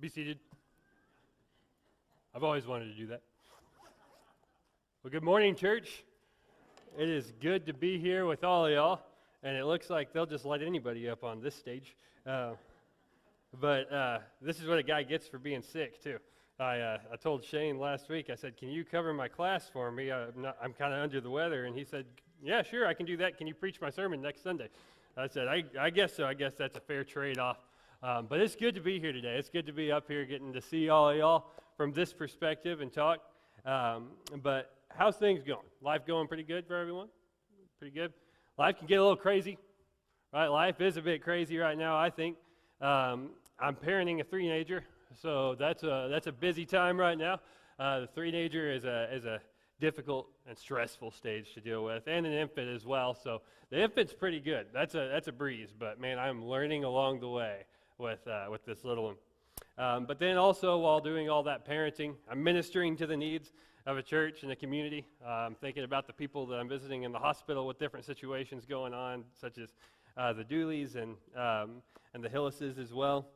Be seated. I've always wanted to do that. Well, good morning, church. It is good to be here with all of y'all, and it looks like they'll just let anybody up on this stage. But this is what a guy gets for being sick, too. I told Shane last week, I said, can you cover my class for me? I'm kind of under the weather, and he said, yeah, sure, I can do that. Can you preach my sermon next Sunday? I said, I guess so. I guess that's a fair trade-off. But it's good to be here today. It's good to be up here getting to see all of y'all from this perspective and talk. But how's things going? Life going pretty good for everyone? Pretty good? Life can get a little crazy, right? Life is a bit crazy right now, I think. I'm parenting a three-nager, so that's a busy time right now. The three-nager is a difficult and stressful stage to deal with, and an infant as well. So the infant's pretty good. That's a breeze, but man, I'm learning along the way with this little one. But then also, while doing all that parenting, I'm ministering to the needs of a church and a community. I'm thinking about the people that I'm visiting in the hospital with different situations going on, such as the Dooleys and the Hillises as well.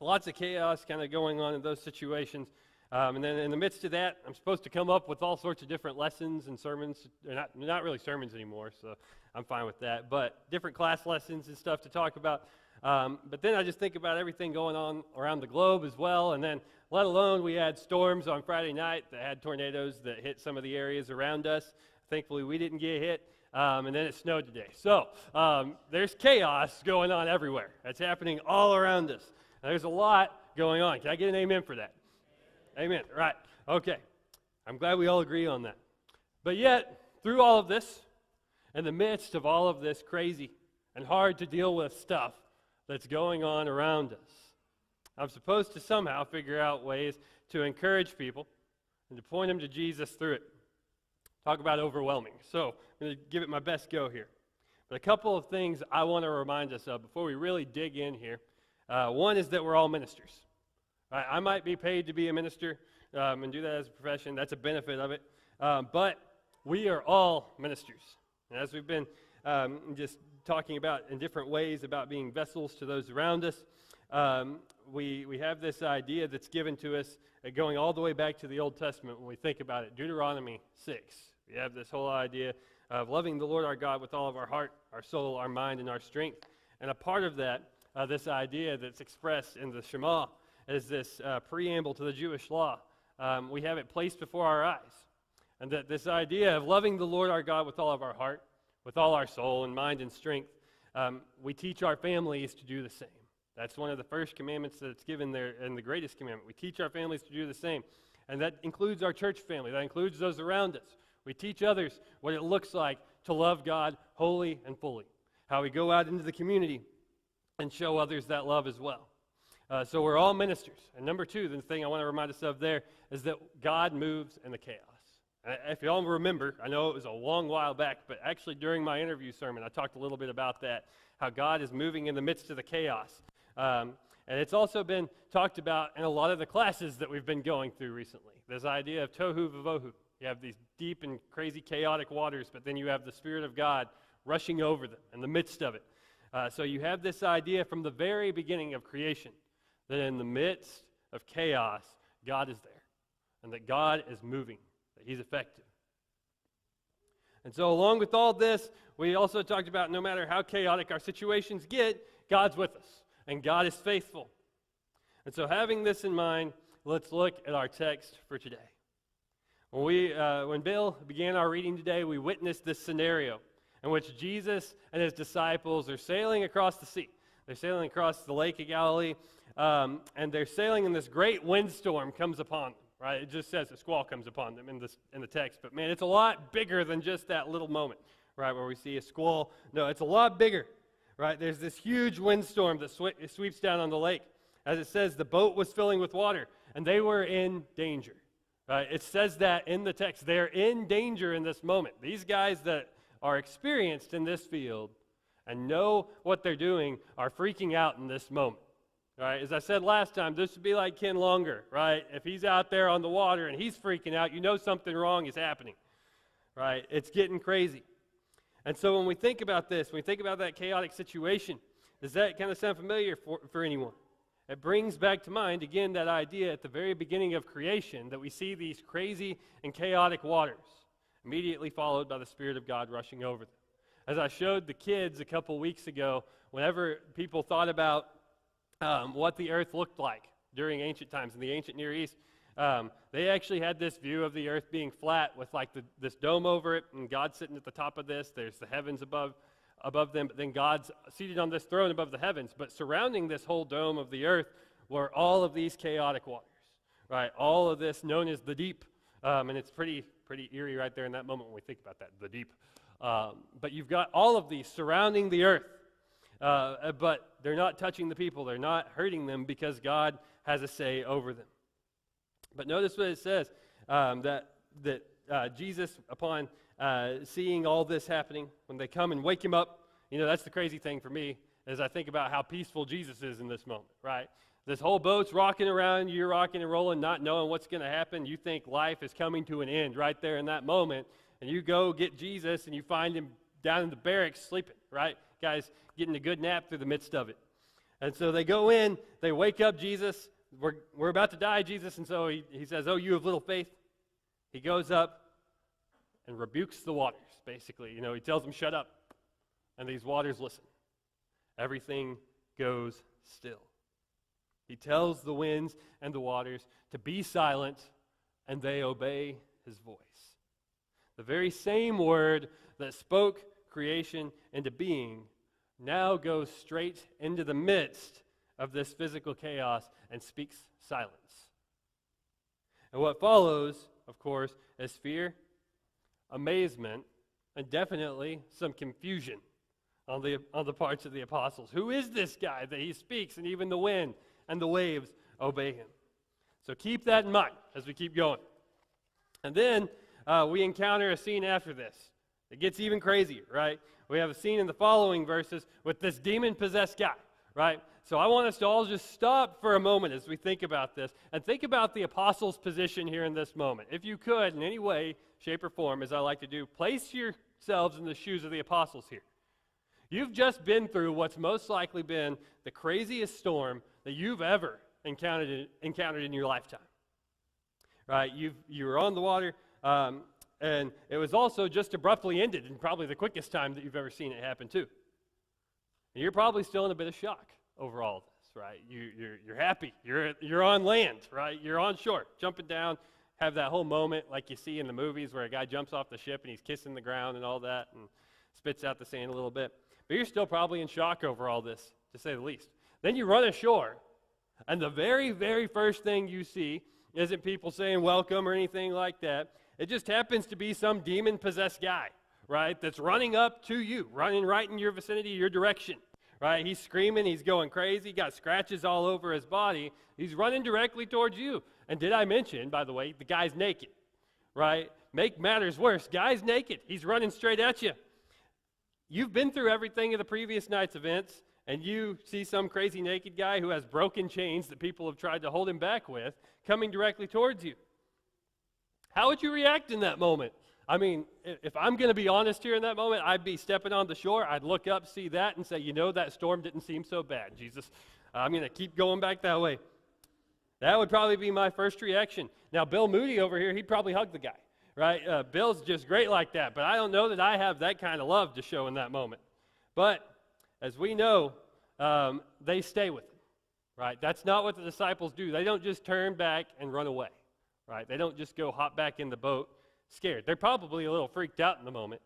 Lots of chaos kind of going on in those situations. And then in the midst of that, I'm supposed to come up with all sorts of different lessons and sermons. They're not really sermons anymore, so I'm fine with that. But different class lessons and stuff to talk about. But then I just think about everything going on around the globe as well. And then, let alone, we had storms on Friday night that had tornadoes that hit some of the areas around us. Thankfully, we didn't get hit. And then it snowed today. So there's chaos going on everywhere. It's happening all around us. And there's a lot going on. Can I get an amen for that? Amen. Right. Okay. I'm glad we all agree on that. But yet, through all of this, in the midst of all of this crazy and hard to deal with stuff that's going on around us, I'm supposed to somehow figure out ways to encourage people and to point them to Jesus through it. Talk about overwhelming. So I'm going to give it my best go here. But a couple of things I want to remind us of before we really dig in here. One is that we're all ministers. Right? I might be paid to be a minister and do that as a profession. That's a benefit of it. But we are all ministers. And as we've been just talking about in different ways about being vessels to those around us, we have this idea that's given to us going all the way back to the Old Testament when we think about it. Deuteronomy 6. We have this whole idea of loving the Lord our God with all of our heart, our soul, our mind, and our strength. And a part of that, this idea that's expressed in the Shema, is this preamble to the Jewish law. We have it placed before our eyes. And that this idea of loving the Lord our God with all of our heart, with all our soul and mind and strength, we teach our families to do the same. That's one of the first commandments that's given there, and the greatest commandment. We teach our families to do the same. And that includes our church family. That includes those around us. We teach others what it looks like to love God wholly and fully. How we go out into the community and show others that love as well. So we're all ministers. And number two, the thing I want to remind us of there is that God moves in the chaos. If you all remember, I know it was a long while back, but actually during my interview sermon, I talked a little bit about that, how God is moving in the midst of the chaos. And it's also been talked about in a lot of the classes that we've been going through recently. This idea of tohu vavohu. You have these deep and crazy chaotic waters, but then you have the Spirit of God rushing over them in the midst of it. So you have this idea from the very beginning of creation that in the midst of chaos, God is there, and that God is moving, that He's effective. And so along with all this, we also talked about no matter how chaotic our situations get, God's with us, and God is faithful. And so having this in mind, let's look at our text for today. When Bill began our reading today, we witnessed this scenario in which Jesus and His disciples are sailing across the sea. They're sailing across the Lake of Galilee, and they're sailing, and this great windstorm comes upon them. Right? It just says a squall comes upon them in the text, but man, it's a lot bigger than just that little moment, right, where we see a squall. No, it's a lot bigger, right? There's this huge windstorm that sweeps down on the lake. As it says, the boat was filling with water, and they were in danger. Right? It says that in the text. They're in danger in this moment. These guys that are experienced in this field and know what they're doing are freaking out in this moment. Right? As I said last time, this would be like Ken Longer, right? If he's out there on the water and he's freaking out, you know something wrong is happening. Right? It's getting crazy. And so when we think about this, when we think about that chaotic situation, does that kind of sound familiar for anyone? It brings back to mind, again, that idea at the very beginning of creation that we see these crazy and chaotic waters, immediately followed by the Spirit of God rushing over them. As I showed the kids a couple weeks ago, whenever people thought about what the earth looked like during ancient times in the ancient Near East, they actually had this view of the earth being flat with like this dome over it, and God sitting at the top of this. There's the heavens above them, but then God's seated on this throne above the heavens. But surrounding this whole dome of the earth were all of these chaotic waters, right? All of this known as the deep, and it's pretty eerie right there in that moment when we think about that, the deep. But you've got all of these surrounding the earth, but they're not touching the people. They're not hurting them because God has a say over them. But notice what it says, that Jesus, upon seeing all this happening, when they come and wake him up, that's the crazy thing for me, as I think about how peaceful Jesus is in this moment, right? This whole boat's rocking around, you're rocking and rolling, not knowing what's going to happen. You think life is coming to an end right there in that moment, and you go get Jesus, and you find him down in the barracks sleeping, right? Guys getting a good nap through the midst of it. And so they go in, they wake up Jesus. We're about to die, Jesus. And so he says, "Oh, you have little faith." He goes up and rebukes the waters, basically. He tells them, "Shut up." And these waters listen. Everything goes still. He tells the winds and the waters to be silent, and they obey his voice. The very same word that spoke creation into being now goes straight into the midst of this physical chaos and speaks silence. And what follows, of course, is fear, amazement, and definitely some confusion on the parts of the apostles. Who is this guy that he speaks, and even the wind and the waves obey him? So keep that in mind as we keep going. And then we encounter a scene after this. It gets even crazier, right? We have a scene in the following verses with this demon-possessed guy, right? So I want us to all just stop for a moment as we think about this and think about the apostles' position here in this moment. If you could, in any way, shape, or form, as I like to do, place yourselves in the shoes of the apostles here. You've just been through what's most likely been the craziest storm that you've ever encountered in your lifetime, right? You were on the water, and it was also just abruptly ended in probably the quickest time that you've ever seen it happen too. And you're probably still in a bit of shock over all of this, right? You're happy. You're on land, right? You're on shore, jumping down, have that whole moment like you see in the movies where a guy jumps off the ship and he's kissing the ground and all that and spits out the sand a little bit. But you're still probably in shock over all this, to say the least. Then you run ashore, and the very, very first thing you see isn't people saying welcome or anything like that. It just happens to be some demon-possessed guy, right, that's running up to you, running right in your vicinity, your direction, right? He's screaming, he's going crazy, got scratches all over his body. He's running directly towards you. And did I mention, by the way, the guy's naked, right? Make matters worse, guy's naked. He's running straight at you. You've been through everything of the previous night's events, and you see some crazy naked guy who has broken chains that people have tried to hold him back with coming directly towards you. How would you react in that moment? I mean, if I'm going to be honest here in that moment, I'd be stepping on the shore. I'd look up, see that, and say, that storm didn't seem so bad, Jesus. I'm going to keep going back that way. That would probably be my first reaction. Now, Bill Moody over here, he'd probably hug the guy, right? Bill's just great like that, but I don't know that I have that kind of love to show in that moment. But as we know, they stay with him, right? That's not what the disciples do. They don't just turn back and run away, right? They don't just go hop back in the boat scared. They're probably a little freaked out in the moment,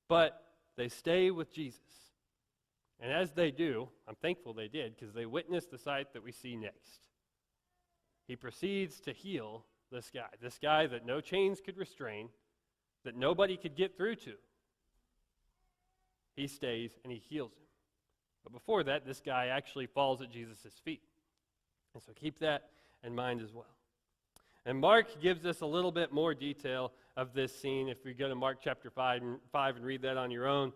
but they stay with Jesus. And as they do, I'm thankful they did, because they witnessed the sight that we see next. He proceeds to heal this guy that no chains could restrain, that nobody could get through to. He stays and he heals him. But before that, this guy actually falls at Jesus' feet. And so keep that in mind as well. And Mark gives us a little bit more detail of this scene if we go to Mark chapter 5 and read that on your own.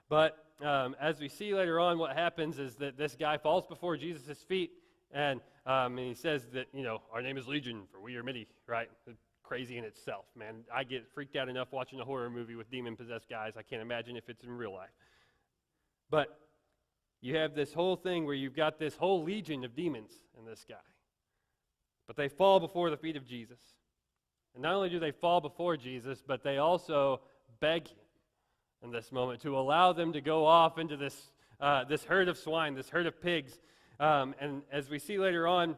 But as we see later on, what happens is that this guy falls before Jesus' feet, and he says that, our name is Legion, for we are many, right? Crazy in itself, man. I get freaked out enough watching a horror movie with demon-possessed guys. I can't imagine if it's in real life. But you have this whole thing where you've got this whole legion of demons in this guy. But they fall before the feet of Jesus. And not only do they fall before Jesus, but they also beg him in this moment to allow them to go off into this herd of swine, this herd of pigs. And as we see later on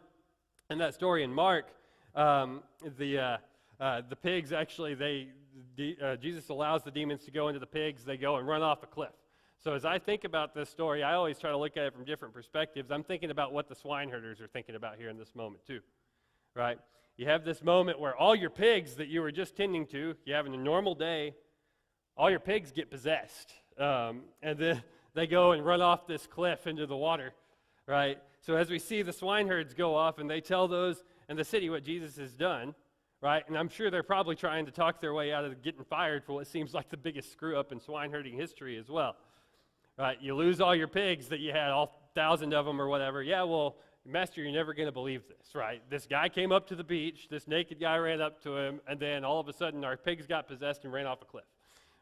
in that story in Mark, the pigs actually, Jesus allows the demons to go into the pigs. They go and run off a cliff. So as I think about this story, I always try to look at it from different perspectives. I'm thinking about what the swine herders are thinking about here in this moment too, right? You have this moment where all your pigs that you were just tending to, you have in a normal day, all your pigs get possessed. And then they go and run off this cliff into the water, right? So as we see the swine herds go off and they tell those in the city what Jesus has done, right? And I'm sure they're probably trying to talk their way out of getting fired for what seems like the biggest screw up in swine herding history as well. Right? You lose all your pigs that you had, all 1,000 of them or whatever. Yeah, well, Master, you're never going to believe this, right? This guy came up to the beach, this naked guy ran up to him, and then all of a sudden our pigs got possessed and ran off a cliff,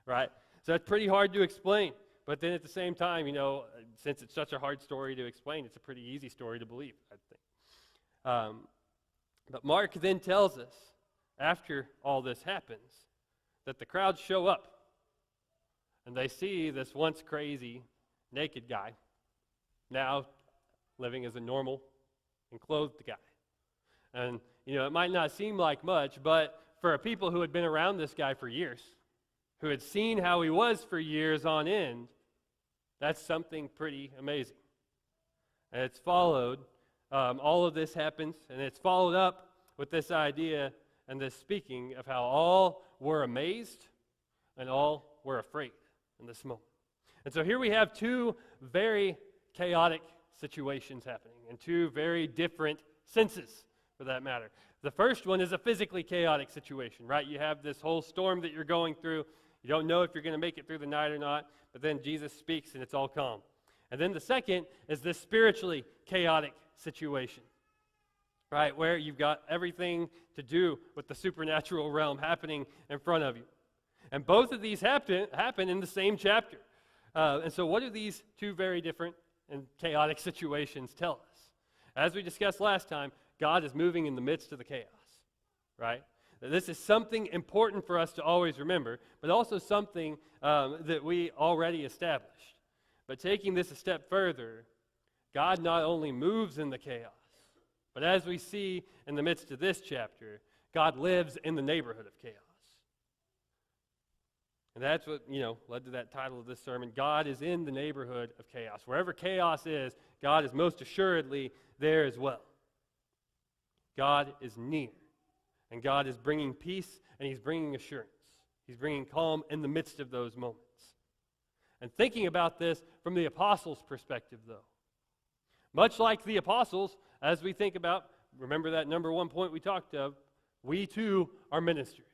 right? So that's pretty hard to explain. But then at the same time, since it's such a hard story to explain, it's a pretty easy story to believe, I think. But Mark then tells us, after all this happens, that the crowds show up. And they see this once crazy, naked guy now living as a normal and clothed guy. And, it might not seem like much, but for people who had been around this guy for years, who had seen how he was for years on end, that's something pretty amazing. And it's followed, all of this happens, and it's followed up with this idea and this speaking of how all were amazed and all were afraid in this moment. And so here we have two very chaotic situations happening in two very different senses, for that matter. The first one is a physically chaotic situation, right? You have this whole storm that you're going through. You don't know if you're going to make it through the night or not, but then Jesus speaks and it's all calm. And then the second is this spiritually chaotic situation, right? Where you've got everything to do with the supernatural realm happening in front of you. And both of these happen in the same chapter. And so what do these two very different and chaotic situations tell us? As we discussed last time, God is moving in the midst of the chaos, right? This is something important for us to always remember, but also something that we already established. But taking this a step further, God not only moves in the chaos, but as we see in the midst of this chapter, God lives in the neighborhood of chaos. And that's what, led to that title of this sermon. God is in the neighborhood of chaos. Wherever chaos is, God is most assuredly there as well. God is near. And God is bringing peace and He's bringing assurance. He's bringing calm in the midst of those moments. And thinking about this from the apostles' perspective, though. Much like the apostles, as we think about, remember that number one point we talked of, we too are ministers.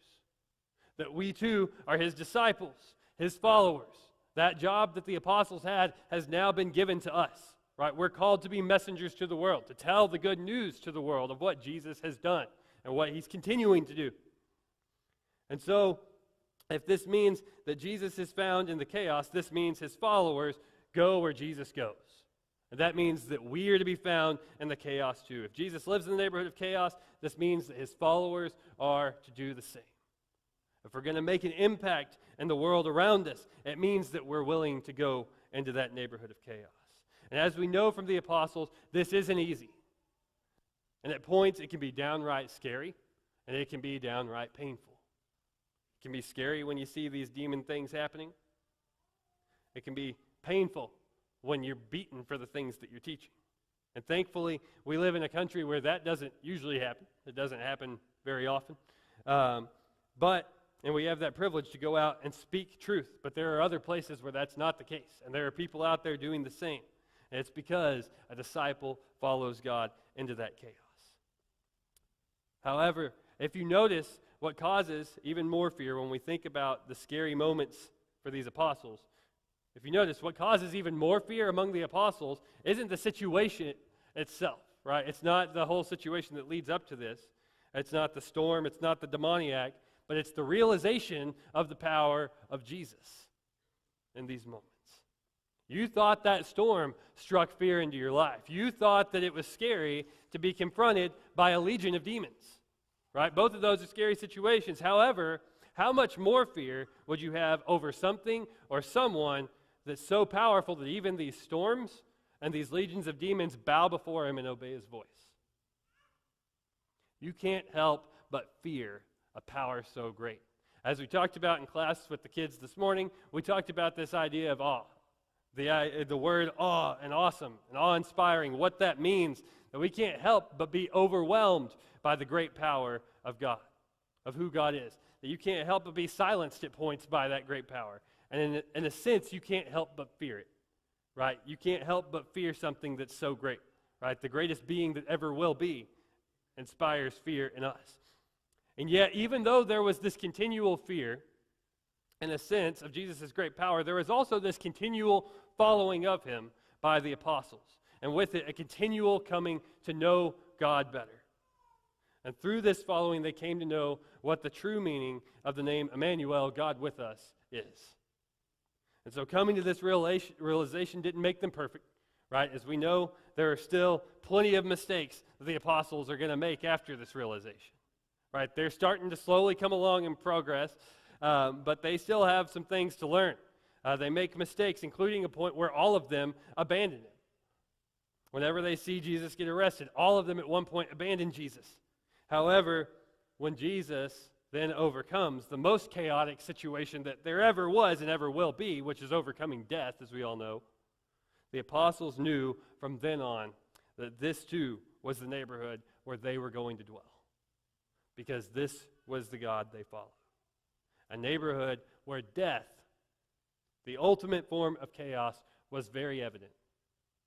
That we too are His disciples, His followers. That job that the apostles had has now been given to us, right? We're called to be messengers to the world, to tell the good news to the world of what Jesus has done and what He's continuing to do. And so, if this means that Jesus is found in the chaos, this means His followers go where Jesus goes. And that means that we are to be found in the chaos too. If Jesus lives in the neighborhood of chaos, this means that His followers are to do the same. If we're going to make an impact in the world around us, it means that we're willing to go into that neighborhood of chaos. And as we know from the apostles, this isn't easy. And at points, it can be downright scary, and it can be downright painful. It can be scary when you see these demon things happening. It can be painful when you're beaten for the things that you're teaching. And thankfully, we live in a country where that doesn't usually happen. It doesn't happen very often. And we have that privilege to go out and speak truth. But there are other places where that's not the case. And there are people out there doing the same. And it's because a disciple follows God into that chaos. However, if you notice what causes even more fear when we think about the scary moments for these apostles, if you notice what causes even more fear among the apostles isn't the situation itself, right? It's not the whole situation that leads up to this. It's not the storm. It's not the demoniac. But it's the realization of the power of Jesus in these moments. You thought that storm struck fear into your life. You thought that it was scary to be confronted by a legion of demons, right? Both of those are scary situations. However, how much more fear would you have over something or someone that's so powerful that even these storms and these legions of demons bow before him and obey his voice? You can't help but fear a power so great. As we talked about in class with the kids this morning, we talked about this idea of awe. The word awe and awesome and awe-inspiring, what that means, that we can't help but be overwhelmed by the great power of God, of who God is. That you can't help but be silenced at points by that great power. And in a sense, you can't help but fear it, right? You can't help but fear something that's so great, right? The greatest being that ever will be inspires fear in us. And yet, even though there was this continual fear, in a sense, of Jesus' great power, there was also this continual following of him by the apostles. And with it, a continual coming to know God better. And through this following, they came to know what the true meaning of the name Emmanuel, God with us, is. And so coming to this realization didn't make them perfect, right? As we know, there are still plenty of mistakes that the apostles are going to make after this realization, right? They're starting to slowly come along in progress, but they still have some things to learn. They make mistakes, including a point where all of them abandon him. Whenever they see Jesus get arrested, all of them at one point abandon Jesus. However, when Jesus then overcomes the most chaotic situation that there ever was and ever will be, which is overcoming death, as we all know, the apostles knew from then on that this too was the neighborhood where they were going to dwell, because this was the God they followed. A neighborhood where death, the ultimate form of chaos, was very evident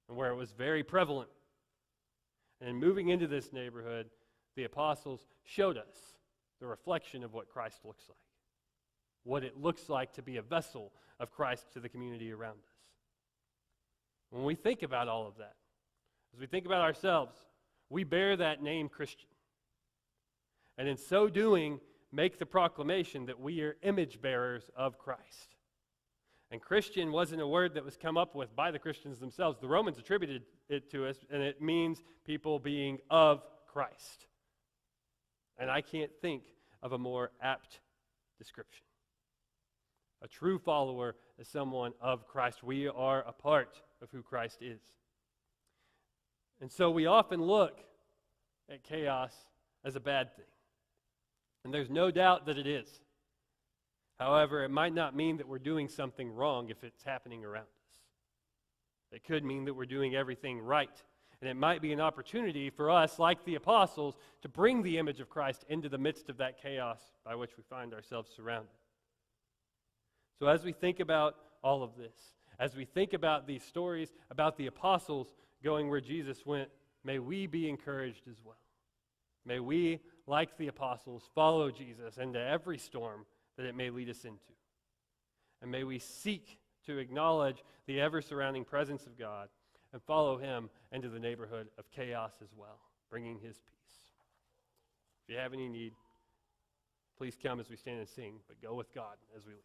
and where it was very prevalent. And moving into this neighborhood, the apostles showed us the reflection of what Christ looks like, what it looks like to be a vessel of Christ to the community around us. When we think about all of that, as we think about ourselves, we bear that name Christian. And in so doing, make the proclamation that we are image bearers of Christ. And Christian wasn't a word that was come up with by the Christians themselves. The Romans attributed it to us, and it means people being of Christ. And I can't think of a more apt description. A true follower is someone of Christ. We are a part of who Christ is. And so we often look at chaos as a bad thing. And there's no doubt that it is. However, it might not mean that we're doing something wrong if it's happening around us. It could mean that we're doing everything right. And it might be an opportunity for us, like the apostles, to bring the image of Christ into the midst of that chaos by which we find ourselves surrounded. So as we think about all of this, as we think about these stories about the apostles going where Jesus went, may we be encouraged as well. May we, like the apostles, follow Jesus into every storm that it may lead us into. And may we seek to acknowledge the ever-surrounding presence of God and follow him into the neighborhood of chaos as well, bringing his peace. If you have any need, please come as we stand and sing, but go with God as we leave.